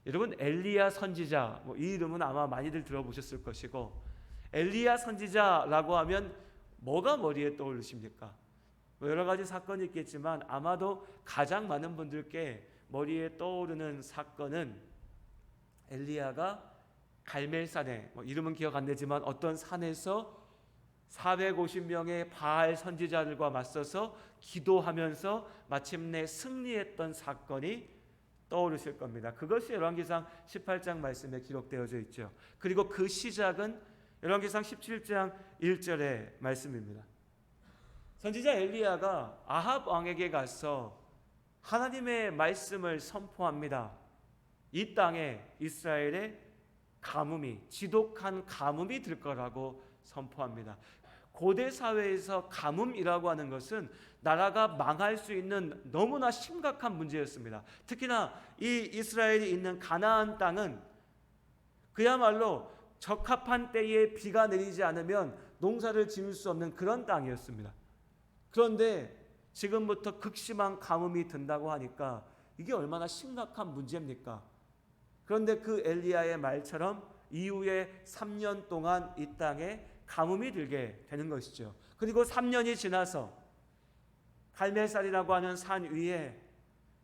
여러분 엘리야 선지자 이 이름은 아마 많이들 들어보셨을 것이고, 엘리야 선지자라고 하면 뭐가 머리에 떠오르십니까? 여러 가지 사건이 있겠지만 아마도 가장 많은 분들께 머리에 떠오르는 사건은 엘리야가 갈멜산에, 이름은 기억 안 나지만 어떤 산에서 450명의 바알 선지자들과 맞서서 기도하면서 마침내 승리했던 사건이 떠오르실 겁니다. 그것이 열왕기상 18장 말씀에 기록되어져 있죠. 그리고 그 시작은 열왕기상 17장 1절의 말씀입니다. 선지자 엘리야가 아합 왕에게 가서 하나님의 말씀을 선포합니다. 이 땅에 이스라엘의 가뭄이, 지독한 가뭄이 들 거라고 선포합니다. 고대 사회에서 가뭄이라고 하는 것은 나라가 망할 수 있는 너무나 심각한 문제였습니다. 특히나 이 이스라엘이 있는 가나안 땅은 그야말로 적합한 때에 비가 내리지 않으면 농사를 지을 수 없는 그런 땅이었습니다. 그런데 지금부터 극심한 가뭄이 든다고 하니까 이게 얼마나 심각한 문제입니까? 그런데 그 엘리야의 말처럼 이후에 3년 동안 이 땅에 가뭄이 들게 되는 것이죠. 그리고 3년이 지나서 갈멜산이라고 하는 산 위에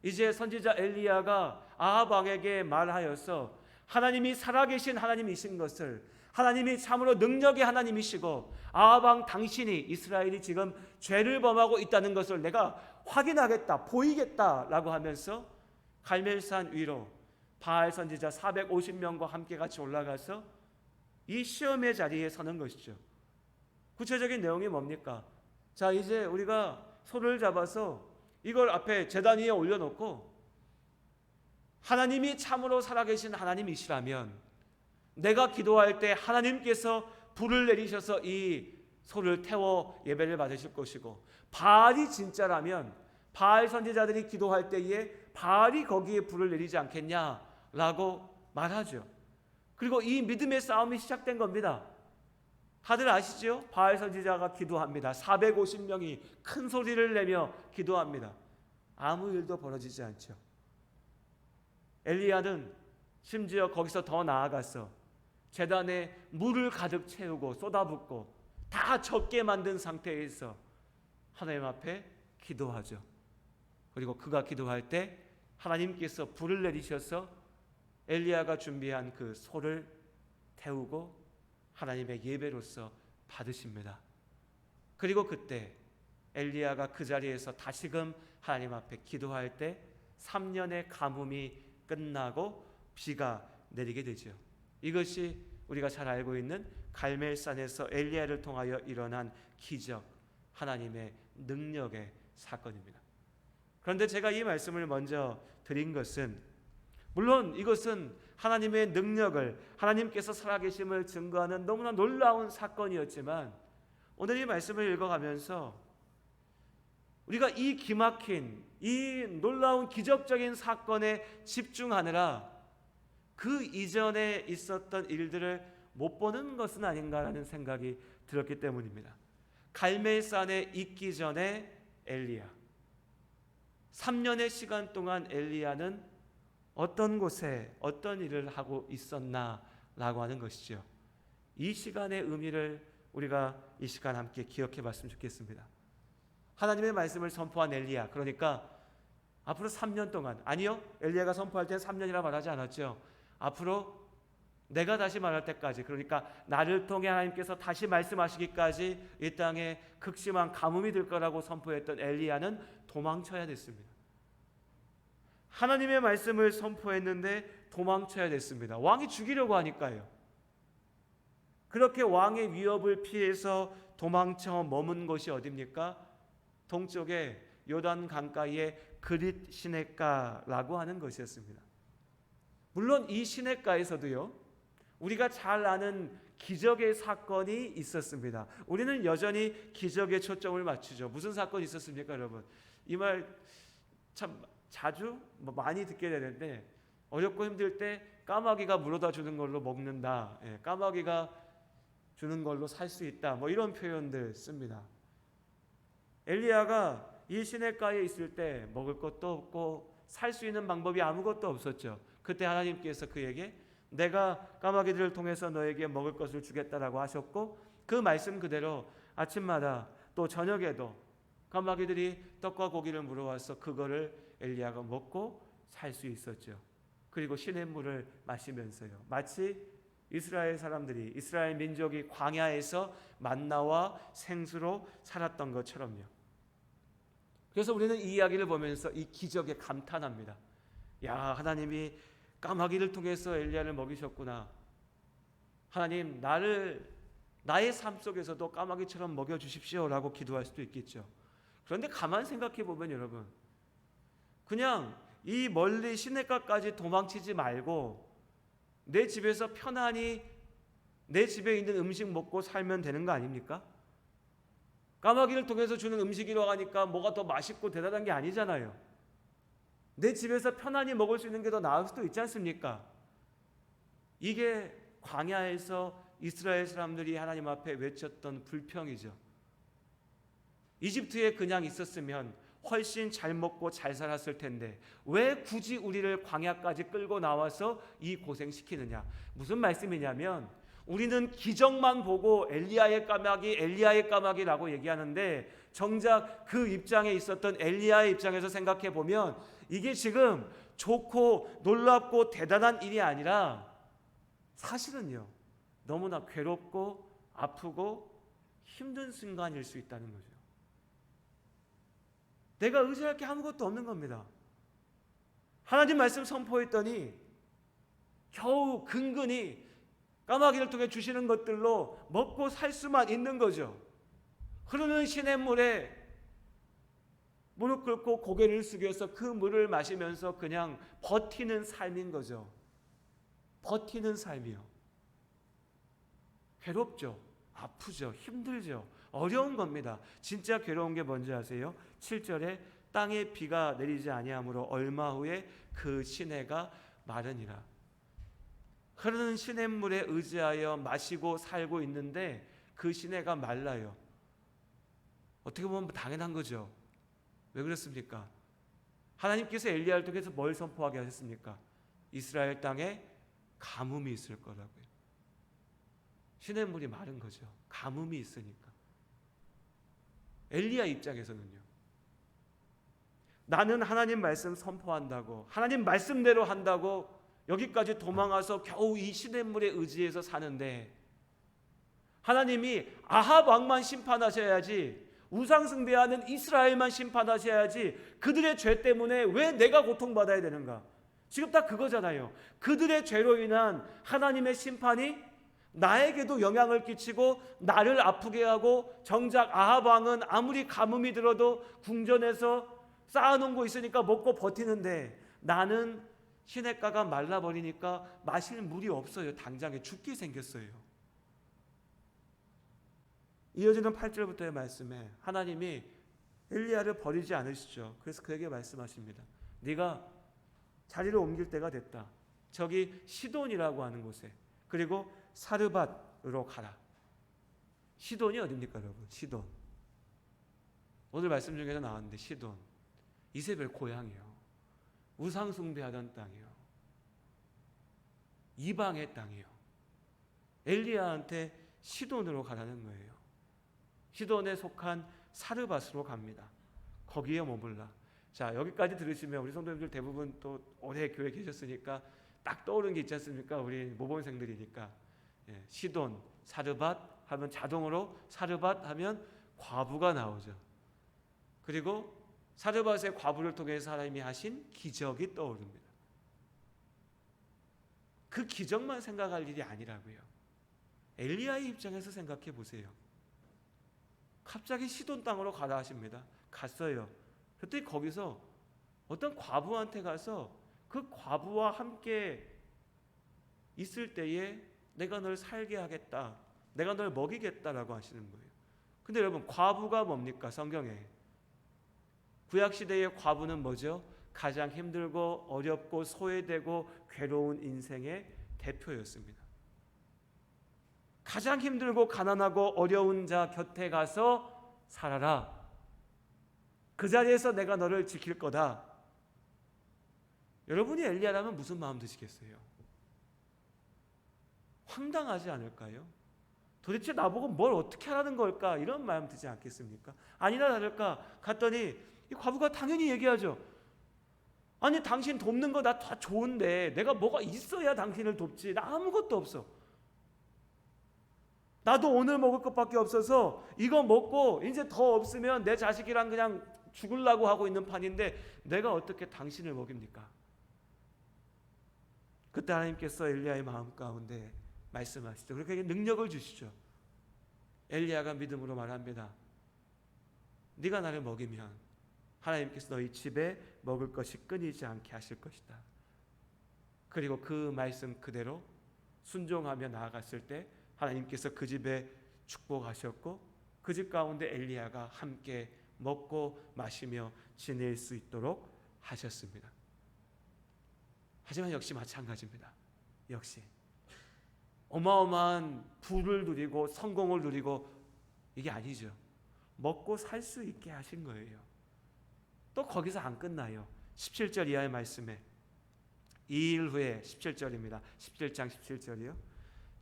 이제 선지자 엘리야가 아합 왕에게 말하여서 하나님이 살아계신 하나님이신 것을, 하나님이 참으로 능력의 하나님이시고 아합 왕 당신이 이스라엘이 지금 죄를 범하고 있다는 것을 내가 확인하겠다, 보이겠다라고 하면서 갈멜산 위로 바알 선지자 450명과 함께 같이 올라가서 이 시험의 자리에 서는 것이죠. 구체적인 내용이 뭡니까? 자, 이제 우리가 소를 잡아서 이걸 앞에 제단 위에 올려놓고 하나님이 참으로 살아계신 하나님이시라면 내가 기도할 때 하나님께서 불을 내리셔서 이 소를 태워 예배를 받으실 것이고, 바알이 진짜라면 바알 선지자들이 기도할 때에 바알이 거기에 불을 내리지 않겠냐라고 말하죠. 그리고 이 믿음의 싸움이 시작된 겁니다. 다들 아시죠? 바알 선지자가 기도합니다. 450명이 큰 소리를 내며 기도합니다. 아무 일도 벌어지지 않죠. 엘리야는 심지어 거기서 더 나아가서 제단에 물을 가득 채우고 쏟아붓고 다 적게 만든 상태에서 하나님 앞에 기도하죠. 그리고 그가 기도할 때 하나님께서 불을 내리셔서 엘리야가 준비한 그 소를 태우고 하나님의 예배로서 받으십니다. 그리고 그때 엘리야가 그 자리에서 다시금 하나님 앞에 기도할 때 3년의 가뭄이 끝나고 비가 내리게 되죠. 이것이 우리가 잘 알고 있는 갈멜산에서 엘리야를 통하여 일어난 기적, 하나님의 능력의 사건입니다. 그런데 제가 이 말씀을 먼저 드린 것은, 물론 이것은 하나님의 능력을, 하나님께서 살아계심을 증거하는 너무나 놀라운 사건이었지만, 오늘 이 말씀을 읽어가면서 우리가 이 기막힌, 이 놀라운 기적적인 사건에 집중하느라 그 이전에 있었던 일들을 못 보는 것은 아닌가라는 생각이 들었기 때문입니다. 갈멜산에 있기 전에 엘리야, 3년의 시간 동안 엘리야는 어떤 곳에 어떤 일을 하고 있었나라고 하는 것이죠. 이 시간의 의미를 우리가 이 시간 함께 기억해 봤으면 좋겠습니다. 하나님의 말씀을 선포한 엘리야, 그러니까 앞으로 3년 동안, 아니요, 엘리야가 선포할 때는 3년이라 말하지 않았죠. 앞으로 내가 다시 말할 때까지, 그러니까 나를 통해 하나님께서 다시 말씀하시기까지 이 땅에 극심한 가뭄이 들 거라고 선포했던 엘리야는 도망쳐야 됐습니다. 하나님의 말씀을 선포했는데 도망쳐야 됐습니다. 왕이 죽이려고 하니까요. 그렇게 왕의 위협을 피해서 도망쳐 머문 곳이 어디입니까? 동쪽에 요단 강가에 그릿 시냇가라고 하는 것이었습니다. 물론 이 시냇가에서도요, 우리가 잘 아는 기적의 사건이 있었습니다. 우리는 여전히 기적에 초점을 맞추죠. 무슨 사건이 있었습니까, 여러분? 이 말 참 자주 많이 듣게 되는데, 어렵고 힘들 때 까마귀가 물어다 주는 걸로 먹는다, 까마귀가 주는 걸로 살 수 있다, 이런 표현들 씁니다. 엘리야가 이 시냇가에 있을 때 먹을 것도 없고 살 수 있는 방법이 아무것도 없었죠. 그때 하나님께서 그에게 내가 까마귀들을 통해서 너에게 먹을 것을 주겠다라고 하셨고, 그 말씀 그대로 아침마다 또 저녁에도 까마귀들이 떡과 고기를 물어와서 그거를 엘리야가 먹고 살 수 있었죠. 그리고 시냇물을 마시면서요, 마치 이스라엘 사람들이, 이스라엘 민족이 광야에서 만나와 생수로 살았던 것처럼요. 그래서 우리는 이 이야기를 보면서 이 기적에 감탄합니다. 야, 하나님이 까마귀를 통해서 엘리야를 먹이셨구나. 하나님, 나의 삶 속에서도 까마귀처럼 먹여주십시오라고 기도할 수도 있겠죠. 그런데 가만 생각해 보면 여러분, 그냥 이 멀리 시냇가까지 도망치지 말고 내 집에서 편안히 내 집에 있는 음식 먹고 살면 되는 거 아닙니까? 까마귀를 통해서 주는 음식이라고 하니까 뭐가 더 맛있고 대단한 게 아니잖아요. 내 집에서 편안히 먹을 수 있는 게 더 나을 수도 있지 않습니까? 이게 광야에서 이스라엘 사람들이 하나님 앞에 외쳤던 불평이죠. 이집트에 그냥 있었으면 훨씬 잘 먹고 잘 살았을 텐데 왜 굳이 우리를 광야까지 끌고 나와서 이 고생시키느냐. 무슨 말씀이냐면, 우리는 기적만 보고 엘리야의 까마귀라고 얘기하는데, 정작 그 입장에 있었던 엘리야의 입장에서 생각해 보면 이게 지금 좋고 놀랍고 대단한 일이 아니라 사실은요, 너무나 괴롭고 아프고 힘든 순간일 수 있다는 거죠. 내가 의지할 게 아무것도 없는 겁니다. 하나님 말씀 선포했더니 겨우 근근히 까마귀를 통해 주시는 것들로 먹고 살 수만 있는 거죠. 흐르는 시냇물에 무릎 꿇고 고개를 숙여서 그 물을 마시면서 그냥 버티는 삶인 거죠. 버티는 삶이요. 괴롭죠. 아프죠. 힘들죠. 어려운 겁니다. 진짜 괴로운 게 뭔지 아세요? 7절에 땅에 비가 내리지 아니하므로 얼마 후에 그 시내가 마르니라. 흐르는 시냇물에 의지하여 마시고 살고 있는데 그 시내가 말라요. 어떻게 보면 당연한 거죠. 왜 그렇습니까? 하나님께서 엘리야를 통해서 뭘 선포하게 하셨습니까? 이스라엘 땅에 가뭄이 있을 거라고요. 시냇물이 마른 거죠. 가뭄이 있으니까. 엘리야 입장에서는요, 나는 하나님 말씀 선포한다고, 하나님 말씀대로 한다고 여기까지 도망와서 겨우 이 시냇물에 의지해서 사는데, 하나님이 아합 왕만 심판하셔야지, 우상 숭배하는 이스라엘만 심판하셔야지, 그들의 죄 때문에 왜 내가 고통받아야 되는가? 지금 딱 그거잖아요. 그들의 죄로 인한 하나님의 심판이 나에게도 영향을 끼치고 나를 아프게 하고, 정작 아합 왕은 아무리 가뭄이 들어도 궁전에서 쌓아놓은 거 있으니까 먹고 버티는데, 나는 시냇가가 말라버리니까 마실 물이 없어요. 당장에 죽게 생겼어요. 이어지는 8절부터의 말씀에 하나님이 엘리야를 버리지 않으시죠. 그래서 그에게 말씀하십니다. 네가 자리를 옮길 때가 됐다. 저기 시돈이라고 하는 곳에, 그리고 사르밧으로 가라. 시돈이 어딥니까 여러분? 시돈. 오늘 말씀 중에도 나왔는데 시돈, 이세벨 고향이요. 우상 숭배하던 땅이요. 이방의 땅이요. 엘리야한테 시돈으로 가라는 거예요. 시돈에 속한 사르밧으로 갑니다. 거기에 머물라. 자, 여기까지 들으시면 우리 성도님들 대부분 또 오래 교회 계셨으니까 딱 떠오르는 게 있지 않습니까? 우리 모범생들이니까. 시돈, 사르밧 하면 자동으로 사르밧 하면 과부가 나오죠. 그리고 사르밧의 과부를 통해서 하나님이 하신 기적이 떠오릅니다. 그 기적만 생각할 일이 아니라고요. 엘리야의 입장에서 생각해 보세요. 갑자기 시돈 땅으로 가라 하십니다. 갔어요. 그때 거기서 어떤 과부한테 가서 그 과부와 함께 있을 때에 내가 널 살게 하겠다, 내가 널 먹이겠다라고 하시는 거예요. 근데 여러분, 과부가 뭡니까? 성경에 구약시대의 과부는 뭐죠? 가장 힘들고 어렵고 소외되고 괴로운 인생의 대표였습니다. 가장 힘들고 가난하고 어려운 자 곁에 가서 살아라. 그 자리에서 내가 너를 지킬 거다. 여러분이 엘리야라면 무슨 마음 드시겠어요? 황당하지 않을까요? 도대체 나보고 뭘 어떻게 하라는 걸까? 이런 마음 드지 않겠습니까? 아니나 다를까 갔더니 이 과부가 당연히 얘기하죠. 아니 당신 돕는 거 나 다 좋은데 내가 뭐가 있어야 당신을 돕지. 나 아무것도 없어. 나도 오늘 먹을 것밖에 없어서 이거 먹고 이제 더 없으면 내 자식이랑 그냥 죽으려고 하고 있는 판인데 내가 어떻게 당신을 먹입니까? 그때 하나님께서 엘리야의 마음 가운데 말씀하시죠. 그렇게 능력을 주시죠. 엘리야가 믿음으로 말합니다. 네가 나를 먹이면 하나님께서 너희 집에 먹을 것이 끊이지 않게 하실 것이다. 그리고 그 말씀 그대로 순종하며 나아갔을 때 하나님께서 그 집에 축복하셨고 그 집 가운데 엘리야가 함께 먹고 마시며 지낼 수 있도록 하셨습니다. 하지만 역시 마찬가지입니다. 역시 어마어마한 부를 누리고 성공을 누리고 이게 아니죠. 먹고 살 수 있게 하신 거예요. 또 거기서 안 끝나요. 17절 이하의 말씀에 2일 후에 17절입니다. 17장 17절이요.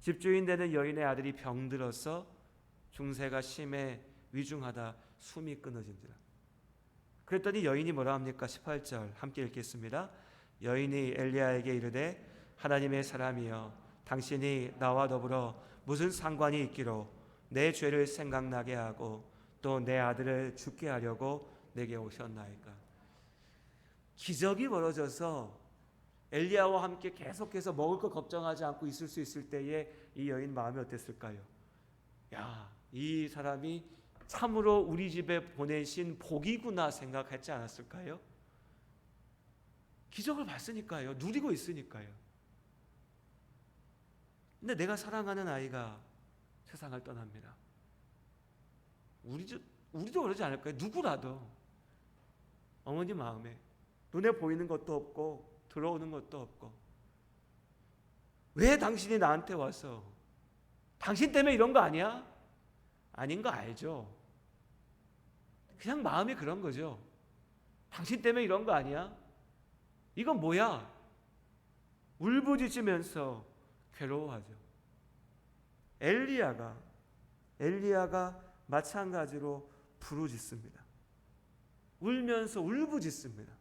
집주인 되는 여인의 아들이 병들어서 중세가 심해 위중하다 숨이 끊어진지라. 그랬더니 여인이 뭐라 합니까? 18절 함께 읽겠습니다. 여인이 엘리야에게 이르되 하나님의 사람이여 당신이 나와 더불어 무슨 상관이 있기로 내 죄를 생각나게 하고 또 내 아들을 죽게 하려고 내게 오셨나이까. 기적이 벌어져서 엘리야와 함께 계속해서 먹을 거 걱정하지 않고 있을 수 있을 때에 이 여인 마음이 어땠을까요? 야, 이 사람이 참으로 우리 집에 보내신 복이구나 생각했지 않았을까요? 기적을 봤으니까요. 누리고 있으니까요. 근데 내가 사랑하는 아이가 세상을 떠납니다. 우리도 그러지 않을까요? 누구라도 어머니 마음에 눈에 보이는 것도 없고 들어오는 것도 없고 왜 당신이 나한테 와서 당신 때문에 이런 거 아니야? 아닌 거 알죠. 그냥 마음이 그런 거죠. 당신 때문에 이런 거 아니야? 이건 뭐야? 울부짖으면서 괴로워하죠. 엘리야가 마찬가지로 부르짖습니다. 울면서 울부짖습니다.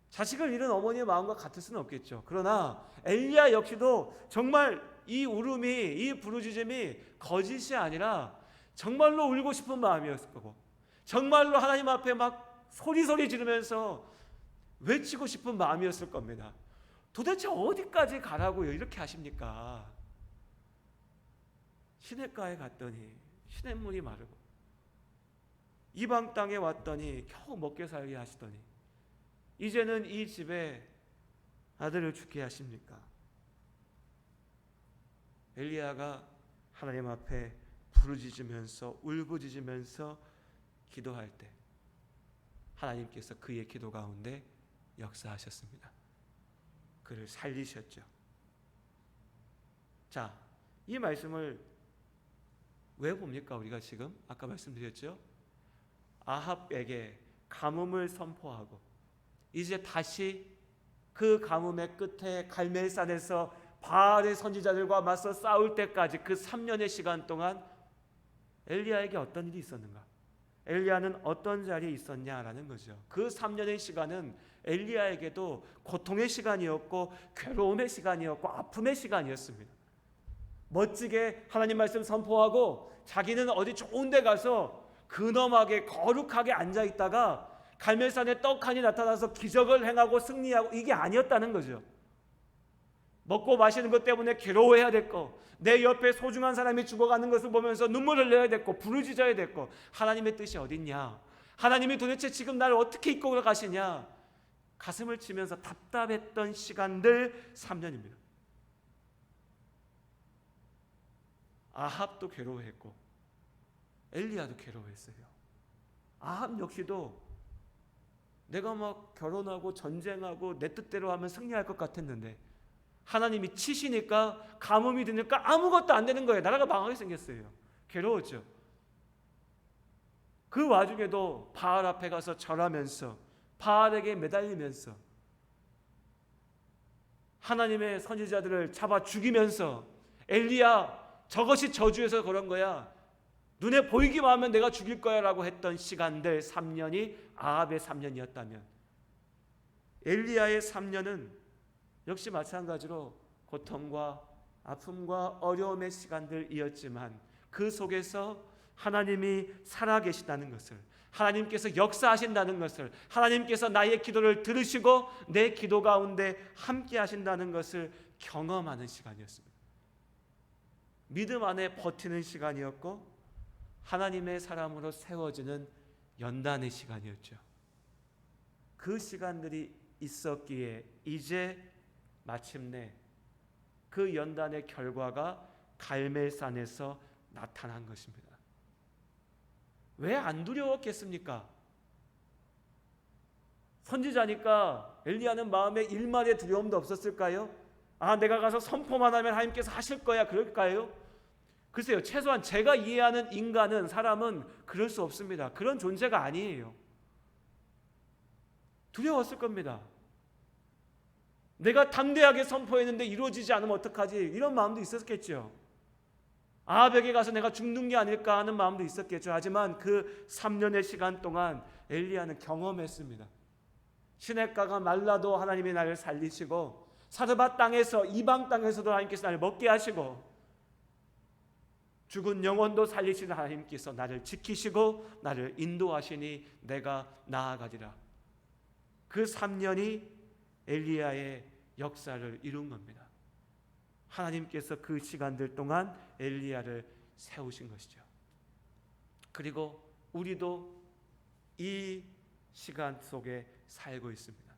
자식을 잃은 어머니의 마음과 같을 수는 없겠죠. 그러나 엘리야 역시도 정말 이 울음이, 이 부르짖음이 거짓이 아니라 정말로 울고 싶은 마음이었을 거고 정말로 하나님 앞에 막 소리 지르면서 외치고 싶은 마음이었을 겁니다. 도대체 어디까지 가라고요? 이렇게 하십니까? 시냇가에 갔더니 시냇물이 마르고 이방 땅에 왔더니 겨우 먹게 살게 하시더니 이제는 이 집에 아들을 죽게 하십니까? 엘리야가 하나님 앞에 부르짖으면서 울부짖으면서 기도할 때 하나님께서 그의 기도 가운데 역사하셨습니다. 그를 살리셨죠. 자, 이 말씀을 왜 봅니까? 우리가 지금 아까 말씀드렸죠. 아합에게 가뭄을 선포하고 이제 다시 그 가뭄의 끝에 갈멜산에서 바알의 선지자들과 맞서 싸울 때까지 그 3년의 시간 동안 엘리야에게 어떤 일이 있었는가? 엘리야는 어떤 자리에 있었냐라는 거죠. 그 3년의 시간은 엘리야에게도 고통의 시간이었고 괴로움의 시간이었고 아픔의 시간이었습니다. 멋지게 하나님 말씀 선포하고 자기는 어디 좋은 데 가서 근엄하게 거룩하게 앉아 있다가 갈멜산에 떡하니 나타나서 기적을 행하고 승리하고 이게 아니었다는 거죠. 먹고 마시는 것 때문에 괴로워해야 됐고 내 옆에 소중한 사람이 죽어가는 것을 보면서 눈물을 흘려야 됐고 부르짖어야 됐고 하나님의 뜻이 어딨냐? 하나님이 도대체 지금 나를 어떻게 이끌어 가시냐? 가슴을 치면서 답답했던 시간들 3년입니다. 아합도 괴로워했고 엘리야도 괴로워했어요. 아합 역시도 내가 막 결혼하고 전쟁하고 내 뜻대로 하면 승리할 것 같았는데 하나님이 치시니까 가뭄이 드니까 아무것도 안 되는 거예요. 나라가 망하게 생겼어요. 괴로웠죠. 그 와중에도 바알 앞에 가서 절하면서 바알에게 매달리면서 하나님의 선지자들을 잡아 죽이면서 엘리야 저것이 저주에서 그런 거야. 눈에 보이기만 하면 내가 죽일 거야 라고 했던 시간들 3년이 아합의 3년이었다면 엘리야의 3년은 역시 마찬가지로 고통과 아픔과 어려움의 시간들이었지만 그 속에서 하나님이 살아계시다는 것을, 하나님께서 역사하신다는 것을, 하나님께서 나의 기도를 들으시고 내 기도 가운데 함께 하신다는 것을 경험하는 시간이었습니다. 믿음 안에 버티는 시간이었고 하나님의 사람으로 세워지는 연단의 시간이었죠. 그 시간들이 있었기에 이제 마침내 그 연단의 결과가 갈멜산에서 나타난 것입니다. 왜 안 두려웠겠습니까? 선지자니까 엘리야는 마음에 일말의 두려움도 없었을까요? 아, 내가 가서 선포만 하면 하나님께서 하실 거야, 그럴까요? 글쎄요, 최소한 제가 이해하는 인간은, 사람은 그럴 수 없습니다. 그런 존재가 아니에요. 두려웠을 겁니다. 내가 담대하게 선포했는데 이루어지지 않으면 어떡하지? 이런 마음도 있었겠죠. 아합에게 가서 내가 죽는 게 아닐까 하는 마음도 있었겠죠. 하지만 그 3년의 시간 동안 엘리야는 경험했습니다. 시냇가가 말라도 하나님이 나를 살리시고 사르밧 땅에서, 이방 땅에서도 하나님께서 나를 먹게 하시고 죽은 영혼도 살리시는 하나님께서 나를 지키시고 나를 인도하시니 내가 나아가리라. 그 3년이 엘리야의 역사를 이룬 겁니다. 하나님께서 그 시간들 동안 엘리야를 세우신 것이죠. 그리고 우리도 이 시간 속에 살고 있습니다.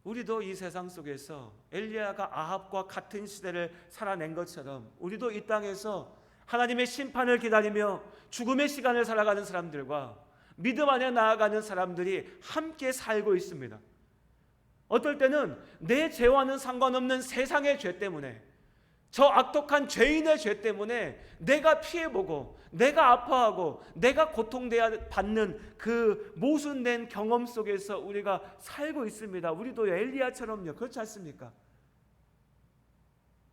우리도 이 세상 속에서 엘리야가 아합과 같은 시대를 살아낸 것처럼 우리도 이 땅에서 하나님의 심판을 기다리며 죽음의 시간을 살아가는 사람들과 믿음 안에 나아가는 사람들이 함께 살고 있습니다. 어떨 때는 내 죄와는 상관없는 세상의 죄 때문에, 저 악독한 죄인의 죄 때문에 내가 피해보고 내가 아파하고 내가 고통돼야 받는 그 모순된 경험 속에서 우리가 살고 있습니다. 우리도 엘리야처럼요. 그렇지 않습니까?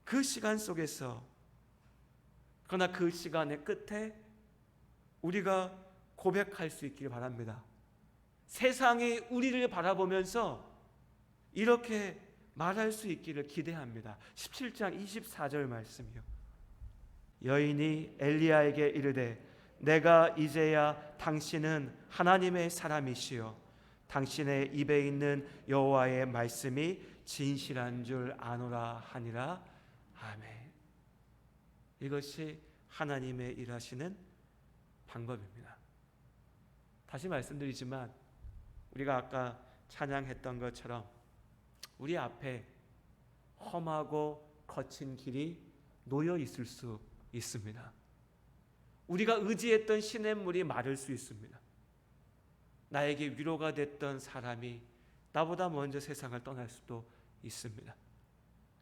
그 시간 속에서, 그러나 그 시간의 끝에 우리가 고백할 수 있기를 바랍니다. 세상이 우리를 바라보면서 이렇게 말할 수 있기를 기대합니다. 17장 24절 말씀이요. 여인이 엘리야에게 이르되 내가 이제야 당신은 하나님의 사람이시요 당신의 입에 있는 여호와의 말씀이 진실한 줄 아노라 하니라. 아멘. 이것이 하나님의 일하시는 방법입니다. 다시 말씀드리지만 우리가 아까 찬양했던 것처럼 우리 앞에 험하고 거친 길이 놓여 있을 수 있습니다. 우리가 의지했던 시냇물이 마를 수 있습니다. 나에게 위로가 됐던 사람이 나보다 먼저 세상을 떠날 수도 있습니다.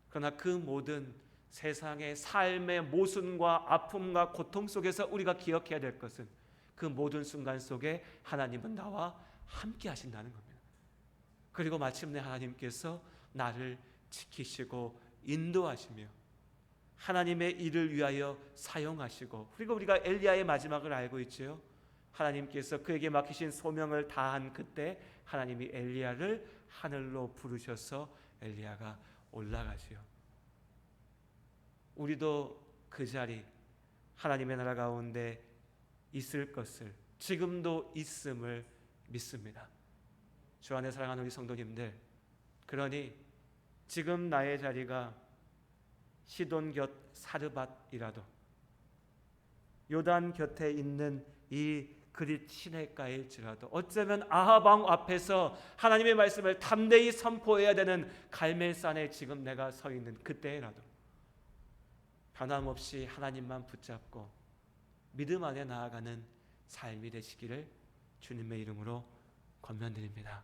그러나 그 모든 세상의 삶의 모순과 아픔과 고통 속에서 우리가 기억해야 될 것은 그 모든 순간 속에 하나님은 나와 함께 하신다는 겁니다. 그리고 마침내 하나님께서 나를 지키시고 인도하시며 하나님의 일을 위하여 사용하시고, 그리고 우리가 엘리야의 마지막을 알고 있죠. 하나님께서 그에게 맡기신 소명을 다한 그때 하나님이 엘리야를 하늘로 부르셔서 엘리야가 올라가지요. 우리도 그 자리, 하나님의 나라 가운데 있을 것을, 지금도 있음을 믿습니다. 주 안에 사랑하는 우리 성도님들, 그러니 지금 나의 자리가 시돈 곁 사르밧이라도, 요단 곁에 있는 이 그릿 시냇가일지라도, 어쩌면 아합 왕 앞에서 하나님의 말씀을 담대히 선포해야 되는 갈멜산에 지금 내가 서 있는 그때라도 변함없이 하나님만 붙잡고 믿음 안에 나아가는 삶이 되시기를 주님의 이름으로 권면드립니다.